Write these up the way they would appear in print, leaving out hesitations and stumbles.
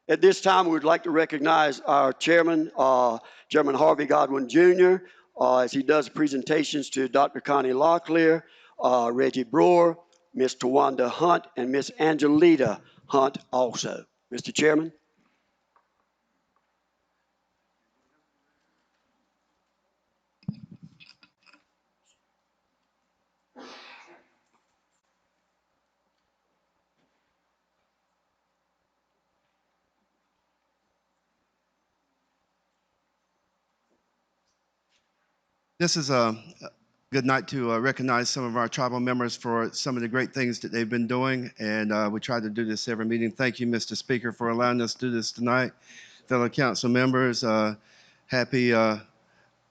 At this time, we would like to recognize our chairman, Chairman Harvey Godwin Jr., as he does presentations to Dr. Connie Locklear, Reggie Brewer, Ms. Tawanda Hunt, and Ms. Angelita Hunt also. Mr. Chairman. This is a good night to recognize some of our tribal members for some of the great things that they've been doing, and we try to do this every meeting. Thank you, Mr. Speaker, for allowing us to do this tonight. Fellow council members, happy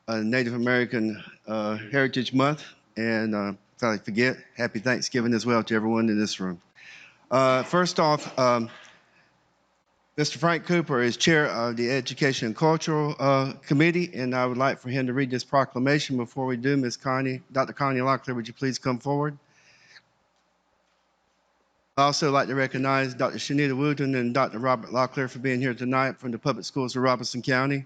Native American Heritage Month, and if I forget, happy Thanksgiving as well to everyone in this room. First off, Mr. Frank Cooper is chair of the Education and Cultural Committee, and I would like for him to read this proclamation before we do. Dr. Connie Locklear, would you please come forward? I'd also like to recognize Dr. Shanita Wooten and Dr. Robert Locklear for being here tonight from the Public Schools of Robeson County.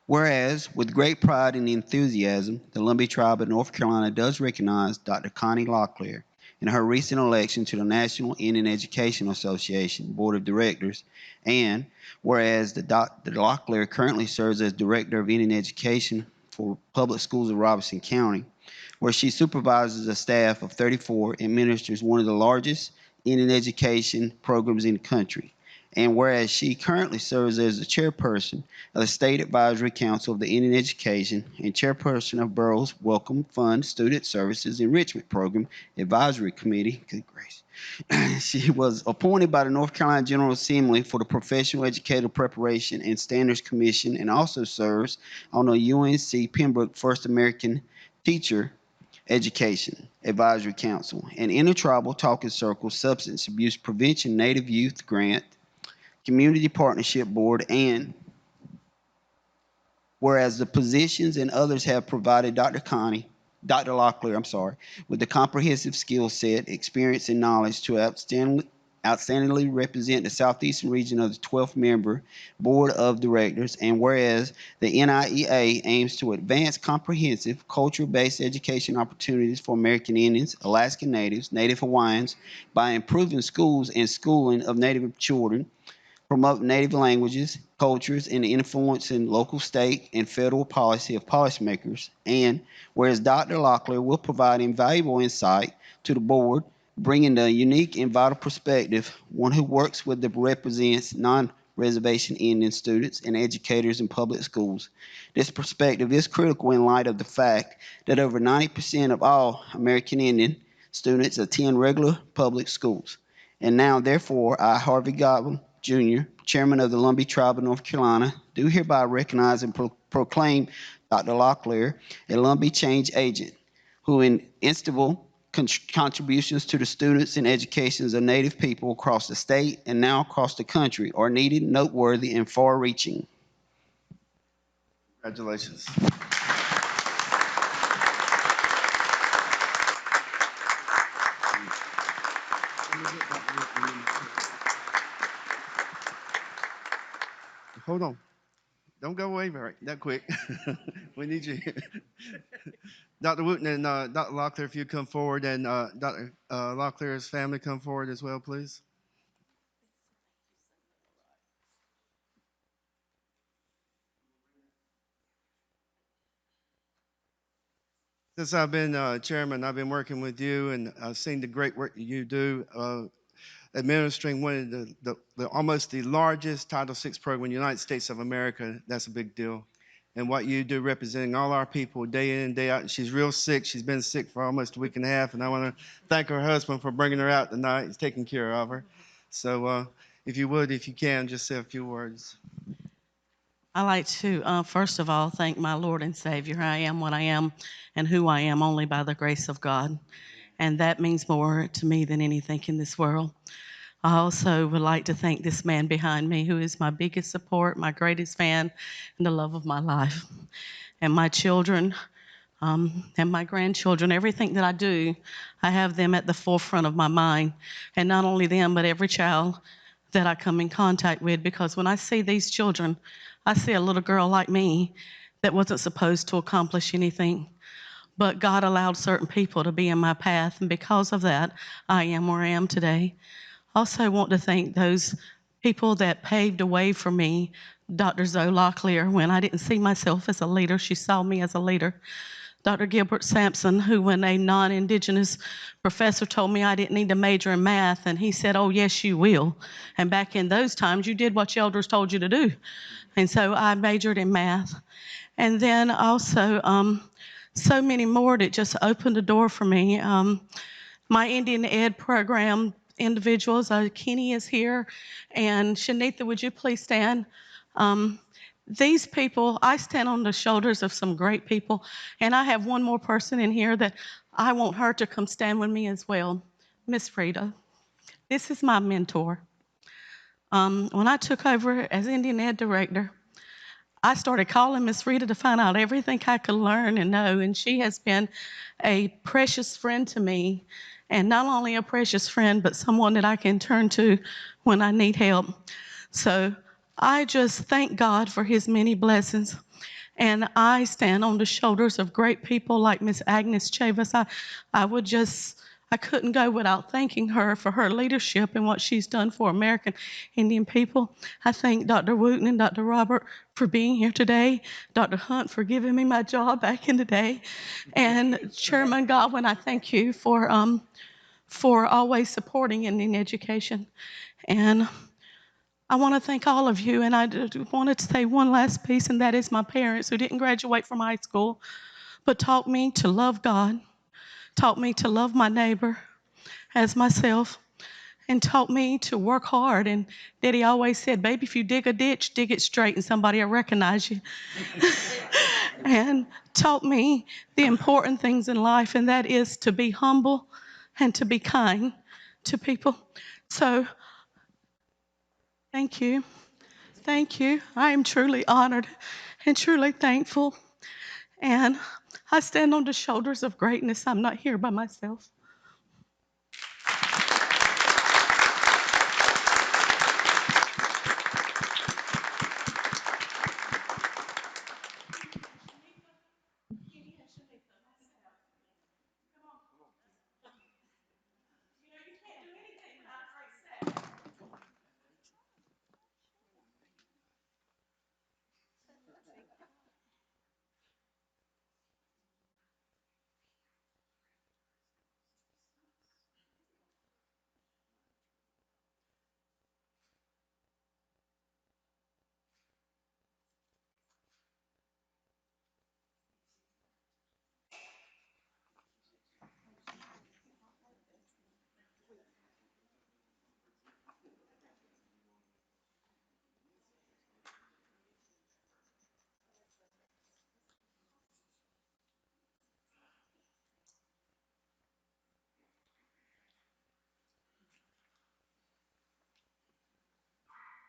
Whereas, with great pride and enthusiasm, the Lumbee Tribe of North Carolina does recognize Dr. Connie Locklear in her recent election to the National Indian Education Association Board of Directors, and whereas Dr. Locklear currently serves as Director of Indian Education for Public Schools of Robeson County, where she supervises a staff of 34 and administers one of the largest Indian education programs in the country. And whereas she currently serves as the chairperson of the State Advisory Council of the Indian Education and chairperson of Borough's Welcome Fund Student Services Enrichment Program Advisory Committee. Good grace. She was appointed by the North Carolina General Assembly for the Professional Educator Preparation and Standards Commission, and also serves on the UNC Pembroke First American Teacher Education Advisory Council and Intertribal Talking Circle Substance Abuse Prevention Native Youth Grant Community Partnership Board, and whereas the positions and others have provided Dr. Locklear, with the comprehensive skill set, experience, and knowledge to outstandingly represent the southeastern region of the 12th member Board of Directors, and whereas the NIEA aims to advance comprehensive culture-based education opportunities for American Indians, Alaskan Natives, Native Hawaiians by improving schools and schooling of Native children, promote native languages, cultures, and influencing local, state, and federal policy of policymakers. And whereas Dr. Locklear will provide invaluable insight to the board, bringing a unique and vital perspective, one who works with the represents non-reservation Indian students and educators in public schools. This perspective is critical in light of the fact that over 90% of all American Indian students attend regular public schools. And now, therefore, I, Harvey Godwin, Jr., Chairman of the Lumbee Tribe of North Carolina, do hereby recognize and proclaim Dr. Locklear a Lumbee change agent who in instinctive contributions to the students and educations of Native people across the state and now across the country are needed, noteworthy, and far-reaching. Congratulations. Hold on. Don't go away that quick. We need you. Dr. Wooten and Dr. Locklear, if you come forward, and Dr. Locklear's family come forward as well, please. Since I've been chairman, I've been working with you, and I've seen the great work that you do, administering one of the almost the largest Title VI program in the United States of America. That's a big deal. And what you do representing all our people day in and day out. She's real sick. She's been sick for almost a week and a half, and I want to thank her husband for bringing her out tonight. He's taking care of her. So if you can, just say a few words. I like to, first of all, thank my Lord and Savior. I am what I am and who I am only by the grace of God. And that means more to me than anything in this world. I also would like to thank this man behind me, who is my biggest support, my greatest fan, and the love of my life. And my children, and my grandchildren. Everything that I do, I have them at the forefront of my mind. And not only them, but every child that I come in contact with, because when I see these children, I see a little girl like me that wasn't supposed to accomplish anything. But God allowed certain people to be in my path, and because of that, I am where I am today. Also want to thank those people that paved a way for me. Dr. Zoe Locklear, when I didn't see myself as a leader, she saw me as a leader. Dr. Gilbert Sampson, who when a non-Indigenous professor told me I didn't need to major in math, and he said, "Oh, yes, you will." And back in those times, you did what your elders told you to do. And so I majored in math. And then also, so many more that just opened the door for me. My Indian Ed program individuals, Kenny is here, and Shanitha, would you please stand? Um, these people, I stand on the shoulders of some great people, and I have one more person in here that I want her to come stand with me as well. Miss Frida, this is my mentor. When I took over as Indian Ed director, I started calling Miss Rita to find out everything I could learn and know, and she has been a precious friend to me, and not only a precious friend, but someone that I can turn to when I need help. So I just thank God for his many blessings. And I stand on the shoulders of great people like Miss Agnes Chavis. I couldn't go without thanking her for her leadership and what she's done for American Indian people. I thank Dr. Wooten and Dr. Robert for being here today, Dr. Hunt for giving me my job back in the day, and Chairman Godwin, I thank you for always supporting Indian education. And I want to thank all of you, and I wanted to say one last piece, and that is my parents who didn't graduate from high school, but taught me to love God, taught me to love my neighbor as myself, and taught me to work hard. And Daddy always said, "Baby, if you dig a ditch, dig it straight and somebody will recognize you." And taught me the important things in life, and that is to be humble and to be kind to people. So thank you. Thank you. I am truly honored and truly thankful. And I stand on the shoulders of greatness. I'm not here by myself.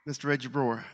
Mr. Reggie Brewer.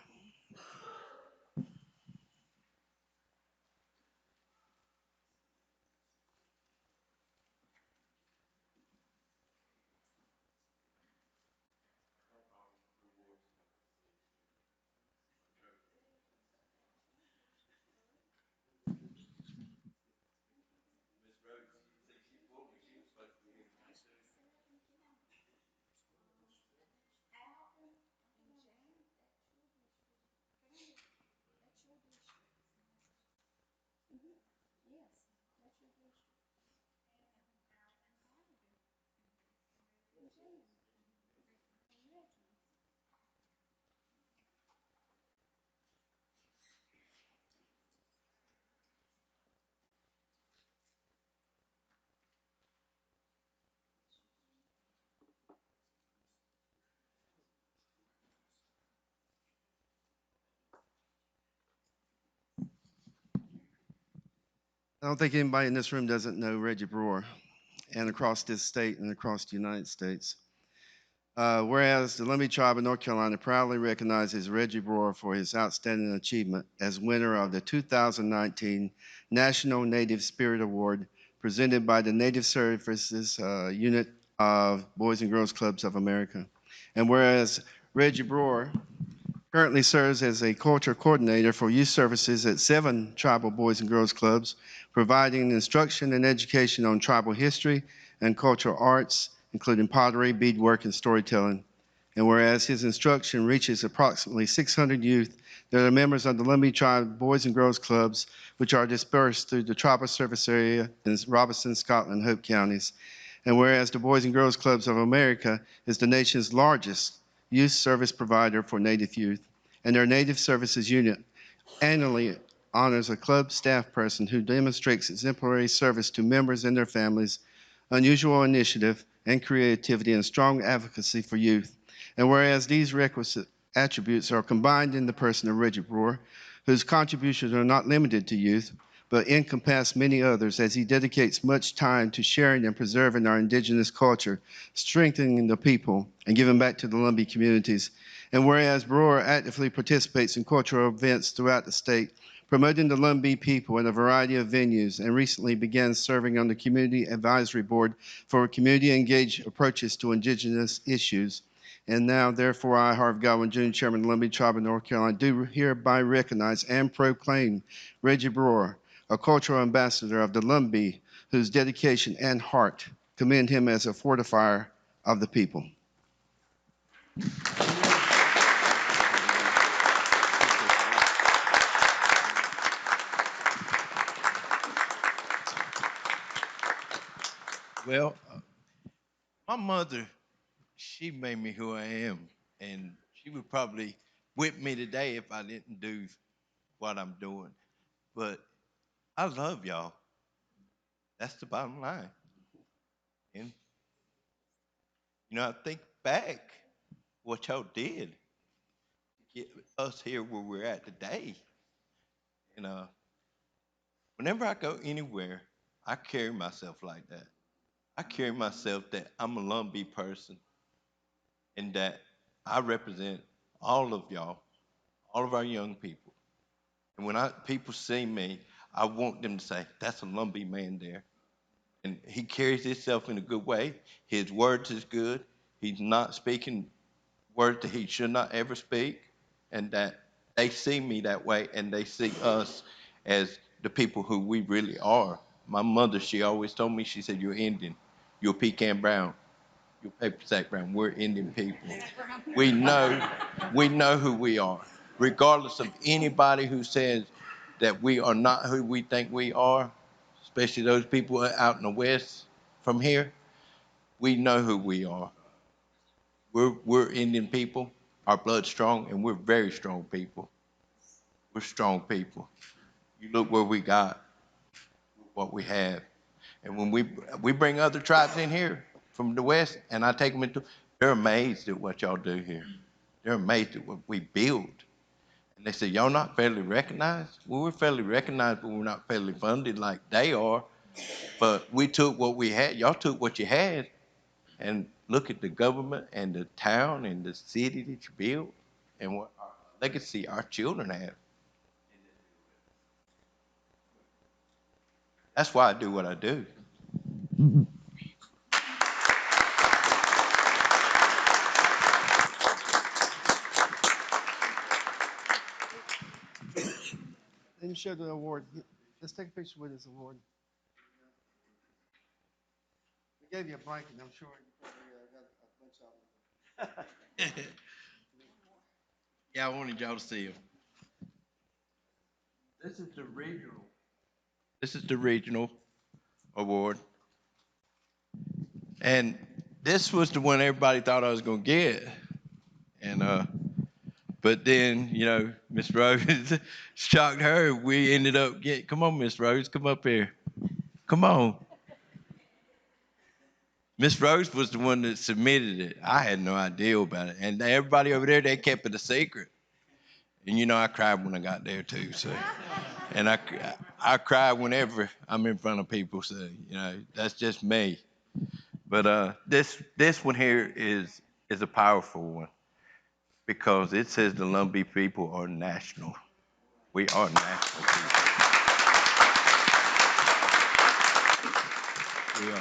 I don't think anybody in this room doesn't know Reggie Brewer and across this state and across the United States. Whereas the Lumbee Tribe of North Carolina proudly recognizes Reggie Brewer for his outstanding achievement as winner of the 2019 National Native Spirit Award presented by the Native Services Unit of Boys and Girls Clubs of America. And whereas Reggie Brewer currently serves as a culture coordinator for youth services at 7 tribal boys and girls clubs, providing instruction and education on tribal history and cultural arts, including pottery, beadwork, and storytelling. And whereas his instruction reaches approximately 600 youth that are members of the Lumbee Tribe Boys and Girls Clubs, which are dispersed through the tribal service area in Robeson, Scotland, and Hope counties. And whereas the Boys and Girls Clubs of America is the nation's largest youth service provider for Native youth, and their Native Services Unit annually honors a club staff person who demonstrates exemplary service to members and their families, unusual initiative and creativity, and strong advocacy for youth. And whereas these requisite attributes are combined in the person of Reggie Brewer, whose contributions are not limited to youth, but encompass many others as he dedicates much time to sharing and preserving our indigenous culture, strengthening the people, and giving back to the Lumbee communities. And whereas Brewer actively participates in cultural events throughout the state, promoting the Lumbee people in a variety of venues, and recently began serving on the Community Advisory Board for community-engaged approaches to indigenous issues. And now, therefore, I, Harvey Godwin Jr., Chairman of the Lumbee Tribe of North Carolina, do hereby recognize and proclaim Reggie Brewer, a cultural ambassador of the Lumbee, whose dedication and heart commend him as a fortifier of the people. Well, my mother, she made me who I am, and she would probably whip me today if I didn't do what I'm doing. But I love y'all. That's the bottom line. And I think back what y'all did to get us here where we're at today. And whenever I go anywhere, I carry myself like that. I carry myself that I'm a Lumbee person and that I represent all of y'all, all of our young people. And when people see me, I want them to say, that's a Lumbee man there. And he carries himself in a good way. His words is good. He's not speaking words that he should not ever speak. And that they see me that way and they see us as the people who we really are. My mother, she always told me, she said, you're Indian. You're pecan brown. You're paper sack brown. We're Indian people. We know who we are. Regardless of anybody who says that we are not who we think we are, especially those people out in the West from here, we know who we are. We're Indian people. Our blood's strong, and we're very strong people. We're strong people. You look where we got, what we have. And when we bring other tribes in here from the West, and I take them into, they're amazed at what y'all do here. They're amazed at what we build. And they say, y'all not fairly recognized? Well, we're fairly recognized, but we're not fairly funded like they are. But we took what we had. Y'all took what you had, and look at the government and the town and the city that you built and what our legacy our children have. That's why I do what I do. Let me show the award. Let's take a picture with this award. We gave you a blanket, I'm sure you probably got a bunch of them. Yeah, I wanted y'all to see them. This is the regional. This is the regional award. And this was the one everybody thought I was going to get. And but then, Miss Rose shocked her. We ended up getting, come on, Miss Rose, come up here. Come on. Miss Rose was the one that submitted it. I had no idea about it. And everybody over there, they kept it a secret. And I cried when I got there too. So, and I cry whenever I'm in front of people. So, that's just me. But this one here is is a powerful one because it says the Lumbee people are national. We are national people. We are.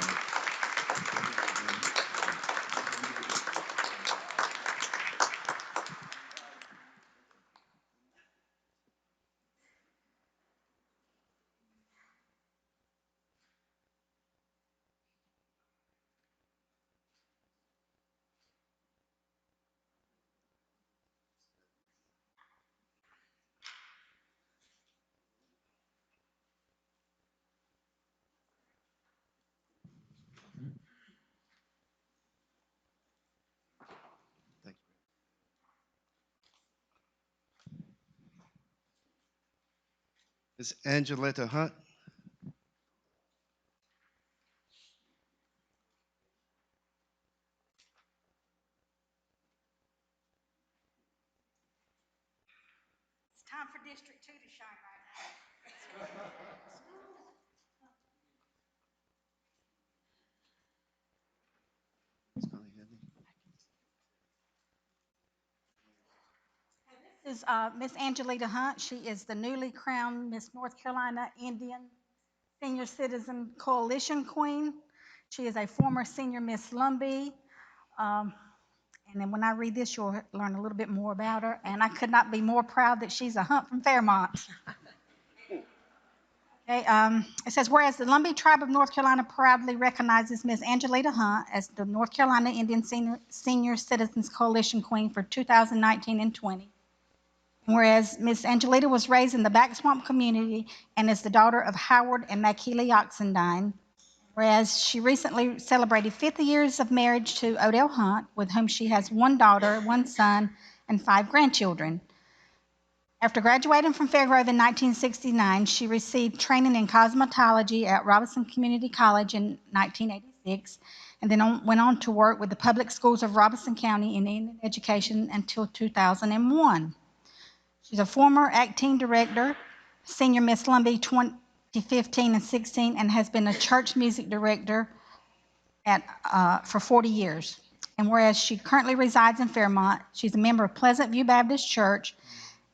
Thank you. Ms. Angeletta Hunt. It's time for District 2 to shine right now. This is Miss Angelita Hunt. She is the newly crowned Miss North Carolina Indian Senior Citizen Coalition Queen. She is a former senior Miss Lumbee. Um, and then when I read this, you'll learn a little bit more about her. And I could not be more proud that she's a Hunt from Fairmont. Okay, it says, whereas the Lumbee Tribe of North Carolina proudly recognizes Ms. Angelita Hunt as the North Carolina Indian Senior Citizens Coalition Queen for 2019 and 20. Whereas Ms. Angelita was raised in the Back Swamp community and is the daughter of Howard and McKeely Oxendine. Whereas she recently celebrated 50 years of marriage to Odell Hunt, with whom she has one daughter, one son, and 5 grandchildren. After graduating from Fairgrove in 1969, she received training in cosmetology at Robinson Community College in 1986, and then went on to work with the public schools of Robinson County in Indian education until 2001. She's a former acting director, senior Miss Lumbee 2015 and 16, and has been a church music director for 40 years. And whereas she currently resides in Fairmont, she's a member of Pleasant View Baptist Church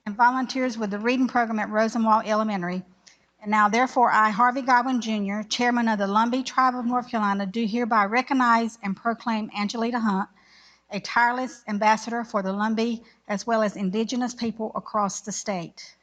and volunteers with the reading program at Rosenwald Elementary. And now, therefore, I, Harvey Godwin Jr., chairman of the Lumbee Tribe of North Carolina, do hereby recognize and proclaim Angelita Hunt a tireless ambassador for the Lumbee as well as indigenous people across the state.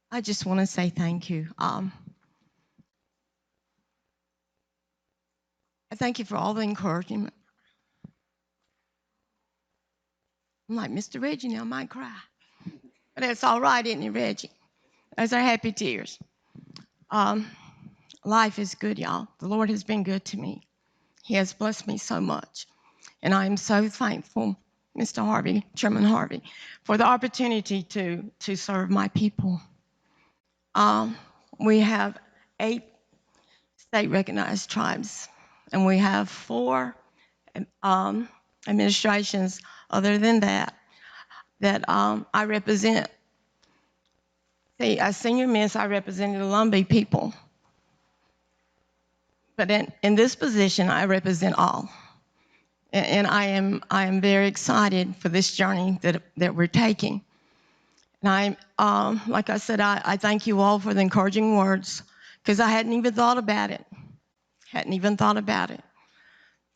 I just want to say thank you. I thank you for all the encouragement. I'm like, Mr. Reggie, now I might cry. But that's all right, isn't it, Reggie? Those are happy tears. Life is good, y'all. The Lord has been good to me. He has blessed me so much. And I am so thankful, Mr. Harvey, Chairman Harvey, for the opportunity to serve my people. We have 8 state-recognized tribes, and we have 4 administrations other than that I represent. See, as senior miss, I represented the Lumbee people. But in this position, I represent all. And I am very excited for this journey that we're taking. And like I said, I thank you all for the encouraging words, because I hadn't even thought about it.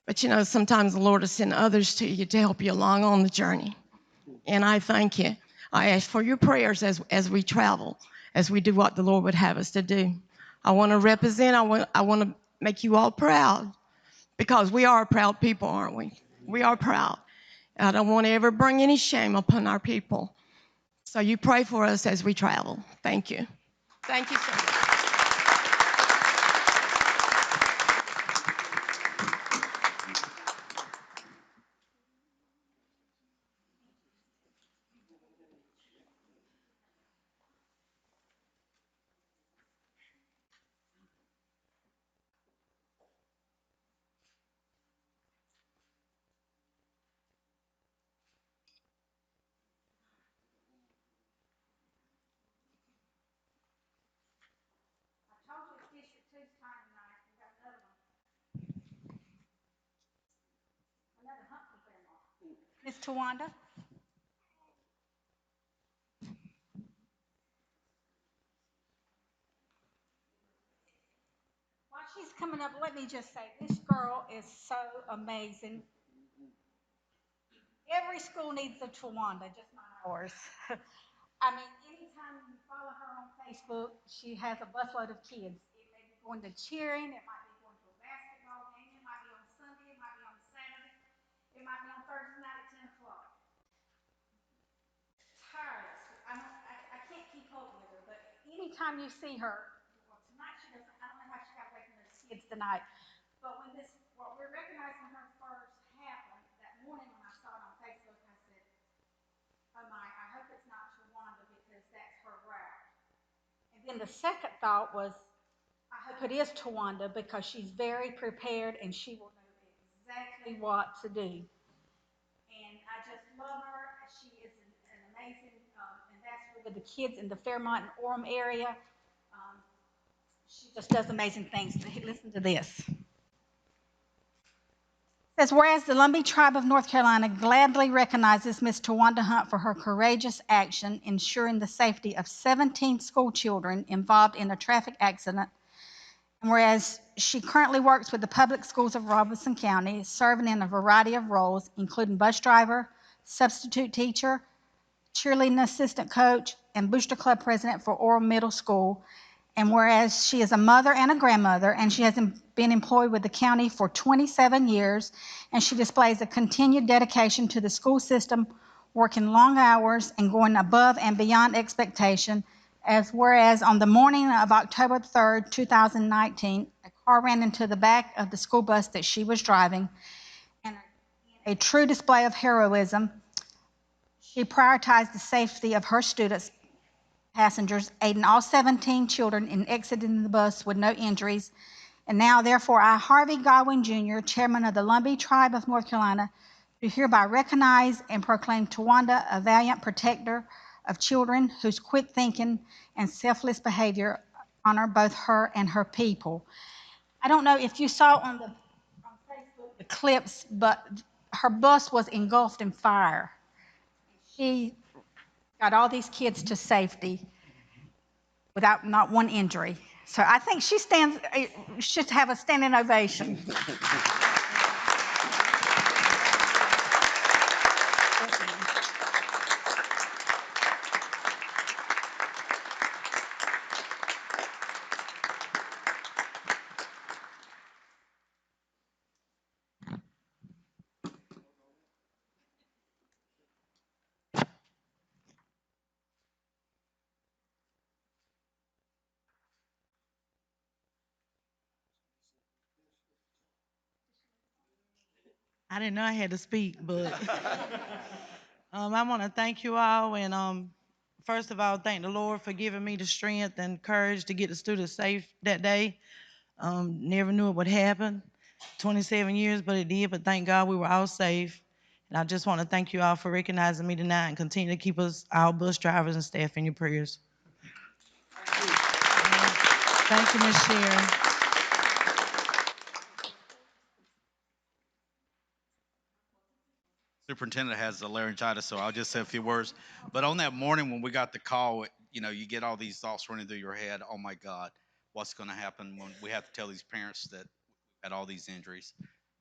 But you know, sometimes the Lord will send others to you to help you along on the journey. And I thank you. I ask for your prayers as we travel, as we do what the Lord would have us to do. I want to represent, I want to make you all proud, because we are a proud people, aren't we? We are proud. I don't want to ever bring any shame upon our people. So you pray for us as we travel. Thank you. Thank you so much. Miss Tawanda. While she's coming up, let me just say, this girl is so amazing. Every school needs a Tawanda, just not ours. I mean, anytime you follow her on Facebook, she has a busload of kids. It may be going to cheering, it might be going to a basketball game, it might be on Sunday, it might be on Saturday, it might be on Thursday night at 10 o'clock. Tireless. I can't keep up with her, but anytime you see her, well, tonight she doesn't, I don't know how she got away from those kids tonight, but what we're recognizing her first happened, that morning when I saw it on Facebook, I said, oh my, I hope it's not Tawanda because that's her route. And then the second thought was, I hope it is Tawanda because she's very prepared and she will know exactly what to do. And I just love her. She is an amazing ambassador with the kids in the Fairmont and Orem area. Um, she just does amazing things. Listen to this. It says, whereas the Lumbee tribe of North Carolina gladly recognizes Miss Tawanda Hunt for her courageous action ensuring the safety of 17 school children involved in a traffic accident, and whereas she currently works with the public schools of Robeson County, serving in a variety of roles, including bus driver, substitute teacher, cheerleading assistant coach, and booster club president for Orem Middle School. And whereas she is a mother and a grandmother, and she has been employed with the county for 27 years, and she displays a continued dedication to the school system, working long hours and going above and beyond expectation, as whereas on the morning of October 3rd, 2019, a car ran into the back of the school bus that she was driving, and a true display of heroism, she prioritized the safety of her students, passengers, aiding all 17 children in exiting the bus with no injuries. And now, therefore, I, Harvey Godwin Jr., Chairman of the Lumbee Tribe of North Carolina, do hereby recognize and proclaim Tawanda a valiant protector of children whose quick thinking and selfless behavior honor both her and her people. I don't know if you saw on Facebook the clips, but her bus was engulfed in fire. She got all these kids to safety without not one injury. So I think she should have a standing ovation. I didn't know I had to speak, but I want to thank you all. And first of all, thank the Lord for giving me the strength and courage to get the students safe that day. Never knew it would happen. 27 years, but it did. But thank God we were all safe. And I just want to thank you all for recognizing me tonight and continue to keep us, our bus drivers and staff, in your prayers. Thank you, Ms. Sharon. Superintendent has the laryngitis, so I'll just say a few words. But on that morning when we got the call, you get all these thoughts running through your head. Oh my God, what's going to happen when we have to tell these parents that we had all these injuries?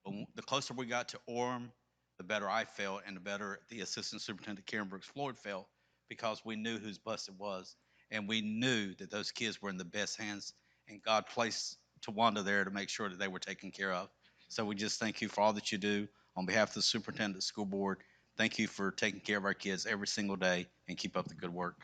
But the closer we got to Orem, the better I felt, and the better the Assistant Superintendent Karen Brooks Floyd felt, because we knew whose bus it was, and we knew that those kids were in the best hands, and God placed Tawanda there to make sure that they were taken care of. So we just thank you for all that you do. On behalf of the superintendent, school board, thank you for taking care of our kids every single day, and keep up the good work.